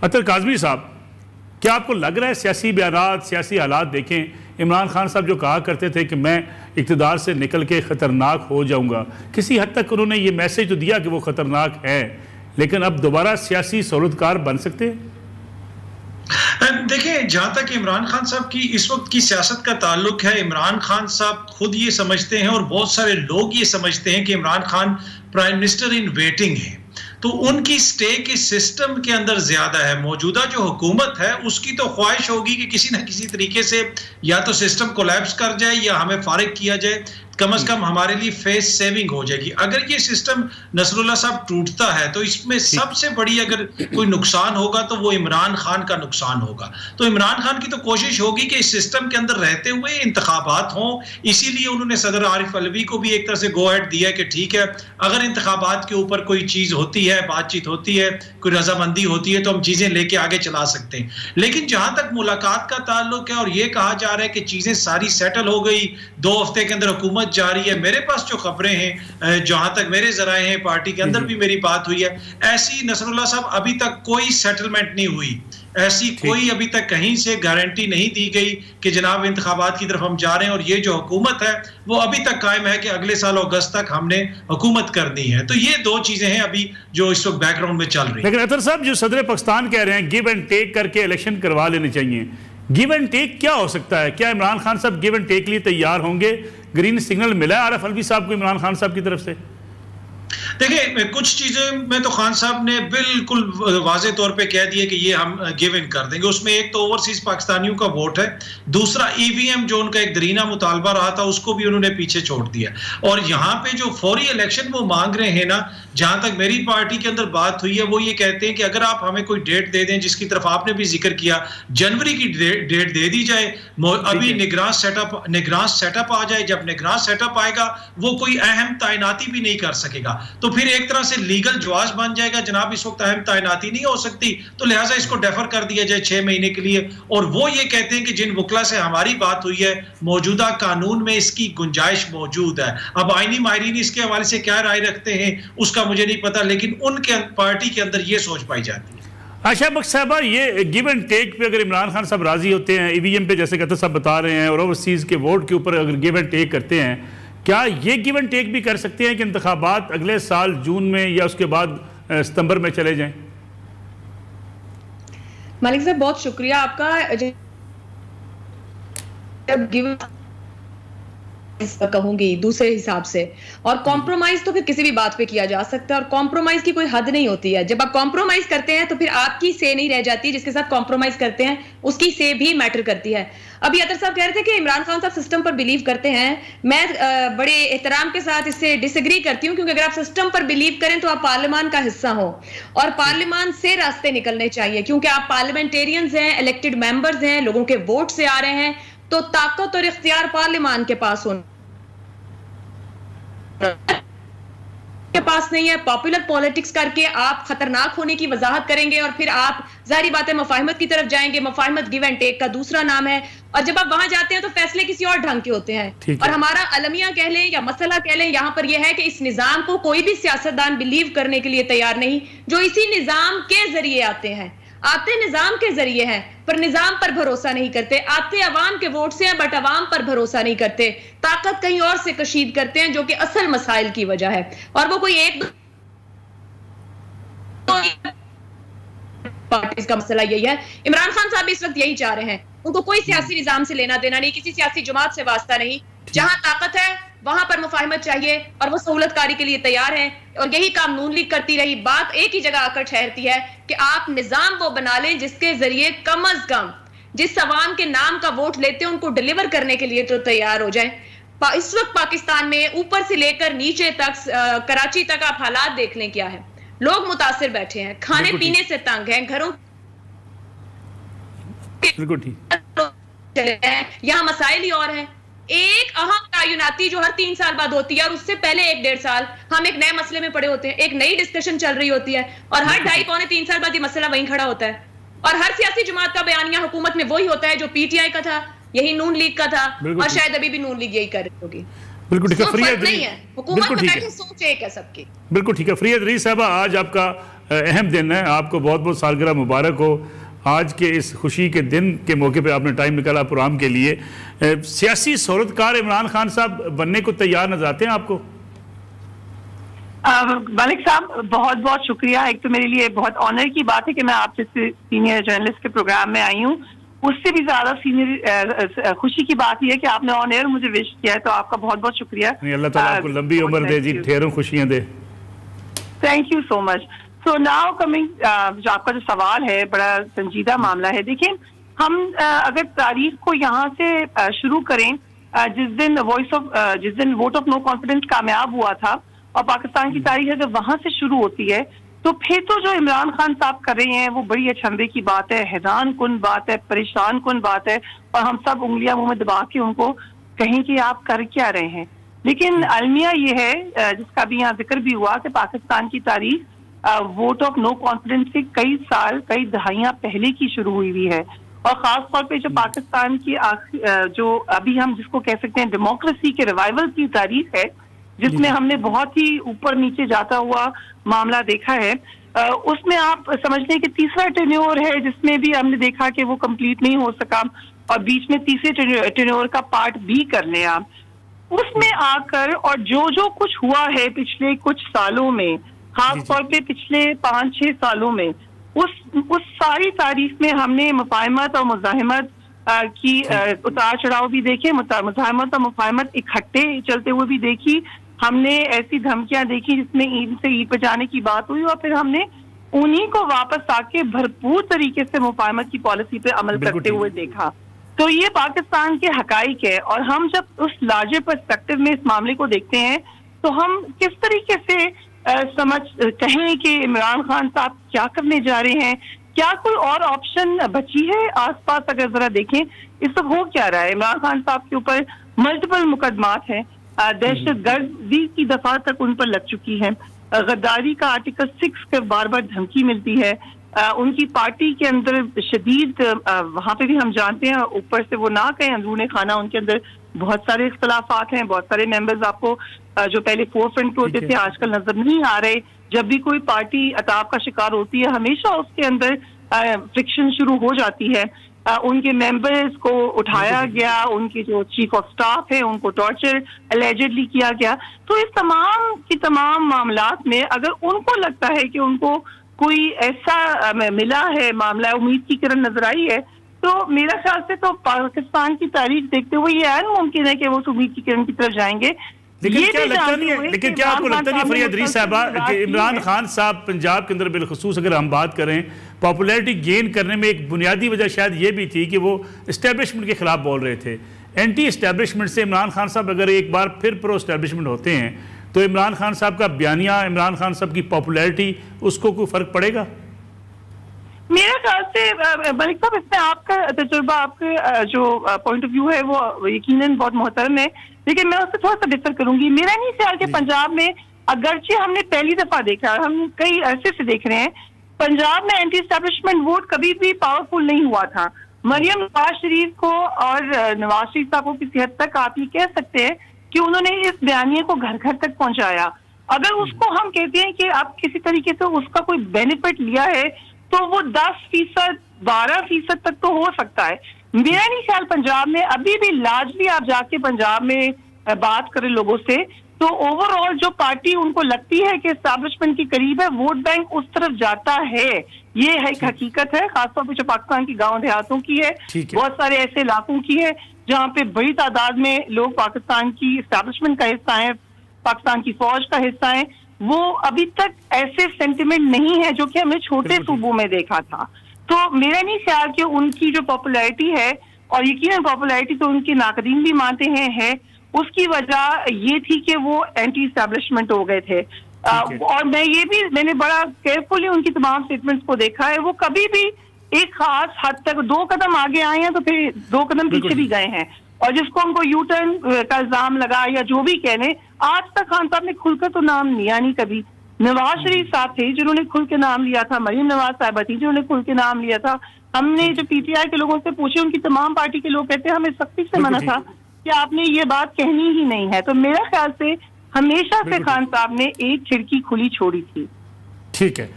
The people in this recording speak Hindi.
अतर काज़मी साहब, क्या आपको लग रहा है सियासी बयानात, सियासी हालात देखें, इमरान खान साहब जो कहा करते थे कि मैं इक़्तिदार से निकल के ख़तरनाक हो जाऊंगा, किसी हद तक उन्होंने ये मैसेज तो दिया कि वो ख़तरनाक है, लेकिन अब दोबारा सियासी सहूलतकार बन सकते हैं? देखिए, जहां तक इमरान खान साहब की इस वक्त की सियासत का ताल्लुक है, इमरान खान साहब खुद ये समझते हैं और बहुत सारे लोग ये समझते हैं कि Imran Khan prime minister in waiting है, तो उनकी स्टेक इस सिस्टम के अंदर ज्यादा है। मौजूदा जो हुकूमत है उसकी तो ख्वाहिश होगी कि किसी ना किसी तरीके से या तो सिस्टम कोलैप्स कर जाए या हमें फारिग किया जाए, कम से कम हमारे लिए फेस सेविंग हो जाएगी। अगर ये सिस्टम नसरुल्लाह साहब टूटता है तो इसमें सबसे बड़ी अगर कोई नुकसान होगा तो वो इमरान खान का नुकसान होगा। तो इमरान खान की तो कोशिश होगी कि इस सिस्टम के अंदर रहते हुए इंतखाबात हों, इसीलिए उन्होंने सदर आरिफ अलवी को भी एक तरह से गो अहेड दिया कि ठीक है, अगर इंतखाबात के ऊपर कोई चीज होती है, बातचीत होती है, कोई रजामंदी होती है तो हम चीजें लेके आगे चला सकते हैं। लेकिन जहां तक मुलाकात का ताल्लुक है और ये कहा जा रहा है कि चीजें सारी सेटल हो गई, 2 हफ्ते के अंदर हुकूमत जारी है, मेरे पास जो खबरें हैं, जहां तक मेरे जराए हैं, पार्टी के अंदर भी मेरी बात हुई है, ऐसी नसरुल्लाह साहब अभी तक कोई सेटलमेंट नहीं हुई, ऐसी कोई अभी तक कहीं से गारंटी नहीं दी गई कि जनाब इंतखाबात की तरफ हम जा रहे हैं। और ये जो हुकूमत है वो अभी तक कायम है कि अगले साल अगस्त तक हमने हुकूमत करनी है। तो ये 2 चीजें हैं अभी जो इस वक्त बैकग्राउंड में चल रही है। लेकिन अतर साहब, जो सदर पाकिस्तान कह रहे हैं गिव एंड टेक करके इलेक्शन करवा लेने चाहिए, गिव एंड टेक क्या हो सकता है? क्या इमरान खान साहब गिव एंड टेक के लिए तैयार होंगे? ग्रीन सिग्नल मिला है आरिफ अलवी साहब को इमरान खान साहब की तरफ से? देखिए, कुछ चीजें में तो खान साहब ने बिल्कुल वाज़े तौर पे कह दिया कि ये हम गिव इन कर देंगे। उसमें एक तो ओवरसीज पाकिस्तानियों का वोट है, दूसरा ईवीएम जो उनका एक दरीना मुतालबा रहा था उसको भी उन्होंने पीछे छोड़ दिया। और यहाँ पे जो फौरी इलेक्शन वो मांग रहे हैं ना, जहां तक मेरी पार्टी के अंदर बात हुई है, वो ये कहते हैं कि अगर आप हमें कोई डेट दे दें, जिसकी तरफ आपने भी जिक्र किया, जनवरी की डेट दे दी जाए, अभी निगरान सेटअप आ जाए। जब निगरान सेटअप आएगा वो कोई अहम तैनाती भी नहीं कर सकेगा, तो फिर एक तरह से लीगल जवाज बन जाएगा, जनाब इस वक्त अहम तैनाती नहीं हो सकती, तो लिहाजा इसको डेफर कर दिया जाए 6 महीने के लिए। और वो ये कहते हैं कि जिन वकला से हमारी बात हुई है, मौजूदा कानून में इसकी गुंजाइश मौजूद है। अब आईनी माहिरीन इसके हवाले से क्या राय रखते हैं उसका मुझे नहीं पता, लेकिन उनके पार्टी के अंदर ये सोच पाई जाती है। आशा बख्श साहबा, ये गिव एंड टेक पे अगर इमरान खान साहब राजी होते हैं, ईवीएम पे जैसे कहते सब बता रहे हैं, और ओवरसीज के वोट के ऊपर अगर गिव एंड टेक करते हैं, क्या ये गिव एंड टेक भी कर सकते हैं कि इंतखाबात अगले साल जून में या उसके बाद सितंबर में चले जाएं? मालिक साहब, बहुत शुक्रिया आपका। जब गिव कहूंगी दूसरे हिसाब से, और कॉम्प्रोमाइज तो फिर किसी भी बात पे किया जा सकता है, और कॉम्प्रोमाइज की कोई हद नहीं होती है। जब आप कॉम्प्रोमाइज करते हैं तो फिर आपकी से नहीं रह जाती, जिसके साथ कॉम्प्रोमाइज करते हैं उसकी से भी मैटर करती है। अभी अतर साहब कह रहे थे कि इमरान खान साहब सिस्टम पर बिलीव करते हैं, मैं बड़े एहतराम के साथ इससे डिसएग्री करती हूँ, क्योंकि अगर आप सिस्टम पर बिलीव करें तो आप पार्लियामान का हिस्सा हो, और पार्लियामान से रास्ते निकलने चाहिए, क्योंकि आप पार्लियामेंटेरियंस हैं, इलेक्टेड मेंबर्स हैं, लोगों के वोट से आ रहे हैं, तो ताकत और इख्तियार पार्लियामान के पास के पास नहीं है। पॉपुलर पॉलिटिक्स करके आप खतरनाक होने की वजाहत करेंगे और फिर आप जाहिर बात है मुफाहिमत की तरफ जाएंगे। मुफाहिमत गिव एंड टेक का दूसरा नाम है, और जब आप वहां जाते हैं तो फैसले किसी और ढंग के होते हैं। और हमारा अलमिया कह लें या मसला कह लें, यहां पर यह है कि इस निजाम को कोई भी सियासतदान बिलीव करने के लिए तैयार नहीं, जो इसी निजाम के जरिए आते निजाम के जरिए हैं, पर निजाम पर भरोसा नहीं करते। आते अवाम के वोट से हैं, बट अवाम पर भरोसा नहीं करते, ताकत कहीं और से कशीद करते हैं, जो कि असल मसाइल की वजह है। और वो कोई एक पार्टी का मसला यही है। इमरान खान साहब इस वक्त यही चाह रहे हैं, उनको कोई सियासी निजाम से लेना देना नहीं, किसी सियासी जमात से वास्ता नहीं। जहां ताकत है वहां पर मुफाहिमत चाहिए, और वो सहूलतकारी के लिए तैयार है, और यही काम नून लीग करती रही। बात एक ही जगह आकर ठहरती है कि आप निजाम वो बना लें जिसके जरिए कम अज कम जिस अवाम के नाम का वोट लेते हैं उनको डिलीवर करने के लिए तो तैयार हो जाए। इस वक्त पाकिस्तान में ऊपर से लेकर नीचे तक, कराची तक आप हालात देख लें क्या है। लोग मुतासिर बैठे हैं, खाने पीने से तंग हैं, घरों यहाँ मसाइल ही और हैं। एक अहम तयनाती जो हर 3 साल बाद होती है, और उससे पहले 1-1.5 साल हम एक नए मसले में पड़े होते हैं, एक नई डिस्कशन चल रही होती है, और हर 2.5-3 साल बाद ये मसला वहीं खड़ा होता है। और हर सियासी जमात का बयानिया हुकूमत में वही होता है जो पीटीआई का था, यही नून लीग का था, और शायद अभी भी नून लीग यही कर रही होगी। बिल्कुल ठीक है, नहीं है, हुकूमत की सोच एक है सबकी। बिल्कुल ठीक है। फरीद रीस साहब, आज आपका अहम दिन है, आपको बहुत बहुत सालगिरह मुबारक हो। आज के इस खुशी के दिन के मौके पे आपने टाइम निकाला प्रोग्राम के लिए। सियासी शोहरतकार इमरान खान साहब बनने को तैयार नजर आते हैं आपको? मलिक साहब बहुत बहुत शुक्रिया। एक तो मेरे लिए बहुत ऑनर की बात है कि मैं आप जैसे सीनियर जर्नलिस्ट के प्रोग्राम में आई हूँ। उससे भी ज्यादा सीनियर खुशी की बात यह है कि आपने ऑन एयर मुझे विश किया है, तो आपका बहुत बहुत शुक्रिया। अल्लाह ताला आपको लंबी उम्र दे जी, ढेरों खुशियां दे। Thank you so much. So now coming, जो आपका जो सवाल है बड़ा संजीदा मामला है। देखिए, हम अगर तारीख को यहाँ से शुरू करें, जिस दिन वोट ऑफ नो कॉन्फिडेंस कामयाब हुआ था और पाकिस्तान की तारीख अगर वहां से शुरू होती है, तो फिर तो जो इमरान खान साहब कर रहे हैं वो बड़ी अचंभे की बात है, हैरान कुन बात है, परेशान कुन बात है, और हम सब उंगलियां मुंह में दबा के उनको कहें कि आप कर क्या रहे हैं। लेकिन अलमिया ये है, जिसका भी यहाँ जिक्र भी हुआ, कि पाकिस्तान की तारीख वोट ऑफ नो कॉन्फिडेंस से कई साल, कई दहाइयां पहले की शुरू हुई है। और खास तौर पे जो पाकिस्तान की जो अभी हम जिसको कह सकते हैं डेमोक्रेसी के रिवाइवल की तारीख है, जिसमें हमने बहुत ही ऊपर नीचे जाता हुआ मामला देखा है, उसमें आप समझ लें कि तीसरा टेन्योर है जिसमें भी हमने देखा कि वो कंप्लीट नहीं हो सका, और बीच में तीसरे टेन्योर का पार्ट बी कर लें आप। उसमें आकर और जो कुछ हुआ है पिछले कुछ सालों में, खास तौर पे पिछले 5-6 सालों में, उस सारी तारीख में हमने मुफाहमत और मुज़ाहिमत की उतार चढ़ाव भी देखे, मुज़ाहिमत और मुफाहमत इकट्ठे चलते हुए भी देखी। हमने ऐसी धमकियां देखी जिसमें ईद से ईद पे जाने की बात हुई, और फिर हमने उन्हीं को वापस आके भरपूर तरीके से मुफाहमत की पॉलिसी पे अमल करते हुए देखा। तो ये पाकिस्तान के हकाइक है, और हम जब उस लार्जर पर्सपेक्टिव में इस मामले को देखते हैं तो हम किस तरीके से कहें कि इमरान खान साहब क्या करने जा रहे हैं, क्या कोई और ऑप्शन बची है आसपास? अगर जरा देखें इस वक्त हो क्या रहा है। इमरान खान साहब के ऊपर मल्टीपल मुकदमात हैं, दहशतगर्दी की दफा तक उन पर लग चुकी है, गद्दारी का आर्टिकल 6 के बार बार धमकी मिलती है, उनकी पार्टी के अंदर शदीद वहां पे भी हम जानते हैं, ऊपर से वो ना कहें अंदरूनी खाना उनके अंदर बहुत सारे इख्तलाफात हैं, बहुत सारे मेंबर्स आपको जो पहले फोर फ्रंट पे होते थे आजकल नजर नहीं आ रहे। जब भी कोई पार्टी अताब का शिकार होती है हमेशा उसके अंदर फ्रिक्शन शुरू हो जाती है। उनके मेंबर्स को उठाया गया, उनके जो चीफ ऑफ स्टाफ है उनको टॉर्चर एलिजेडली किया गया। तो इस तमाम की तमाम मामलात में अगर उनको लगता है कि उनको कोई ऐसा मिला है मामला, उम्मीद की किरण नजर आई है, तो मेरा ख्याल से तो पाकिस्तान की तारीख देखते हुए ये मुमकिन है कि वो उम्मीद की किरण की तरफ जाएंगे। लेकिन क्या लगता नहीं है, लेकिन क्या आपको लगता नहीं फरिया दरीस साहबा कि इमरान खान साहब पंजाब के अंदर बिलखुसूस अगर हम बात करें पॉपुलैरिटी गेन करने में एक बुनियादी वजह शायद ये भी थी कि वो इस्टेब्लिशमेंट के खिलाफ बोल रहे थे, एंटी इस्टेब्लिशमेंट से इमरान खान साहब अगर एक बार फिर प्रो इस्टेब्लिशमेंट होते हैं तो इमरान खान साहब का बयानिया, इमरान खान साहब की पॉपुलैरिटी, उसको कोई फर्क पड़ेगा? मेरे ख्याल से मलिक साहब इसमें आपका तजुर्बा, आपका जो पॉइंट ऑफ व्यू है वो यकीनन बहुत मोहतरम है, लेकिन मैं उससे थोड़ा सा डिफर करूंगी। मेरा नहीं ख्याल कि पंजाब में, अगरचे हमने पहली दफा देखा, हम कई अरसे से देख रहे हैं, पंजाब में एंटी एस्टैब्लिशमेंट वोट कभी भी पावरफुल नहीं हुआ था। मरियम नवाज शरीफ को और नवाज शरीफ साहब को किसी हद तक आप ये कह सकते हैं कि उन्होंने इस बयानिए को घर घर तक पहुंचाया। अगर उसको हम कहते हैं कि आप किसी तरीके से उसका कोई बेनिफिट लिया है तो वो 10%, 12% तक तो हो सकता है। मेरा नहीं ख्याल पंजाब में अभी भी लार्जली आप जाके पंजाब में बात करें लोगों से तो ओवरऑल जो पार्टी उनको लगती है कि एस्टैब्लिशमेंट के करीब है, वोट बैंक उस तरफ जाता है। ये है एक हकीकत है, खासतौर पर जो पाकिस्तान की गांव देहातों की है, बहुत सारे ऐसे इलाकों की है जहाँ पे बड़ी तादाद में लोग पाकिस्तान की एस्टैब्लिशमेंट का हिस्सा है, पाकिस्तान की फौज का हिस्सा है। वो अभी तक ऐसे सेंटिमेंट नहीं है जो कि हमने छोटे सूबों में देखा था। तो मेरा नहीं ख्याल कि उनकी जो पॉपुलैरिटी है, और यकीनन पॉपुलैरिटी तो उनके नाकदीन भी मानते हैं है, उसकी वजह ये थी कि वो एंटी एस्टैब्लिशमेंट हो गए थे। और मैंने बड़ा केयरफुली उनकी तमाम स्टेटमेंट्स को देखा है, वो कभी भी एक खास हद तक 2 कदम आगे आए हैं तो फिर 2 कदम पीछे भी गए हैं। और जिसको उनको यू टर्न का इल्जाम लगा या जो भी कहने, आज तक खान साहब ने खुलकर तो नाम लिया नहीं कभी। नवाज शरीफ साहब थे जिन्होंने खुल के नाम लिया था, मरियम नवाज साहबा थी जिन्होंने खुल के नाम लिया था। हमने जो पीटीआई के लोगों से पूछे, उनकी तमाम पार्टी के लोग कहते हैं हमें सख्ती से मना था कि आपने ये बात कहनी ही नहीं है। तो मेरा ख्याल से हमेशा से खान साहब ने एक खिड़की खुली छोड़ी थी। ठीक है।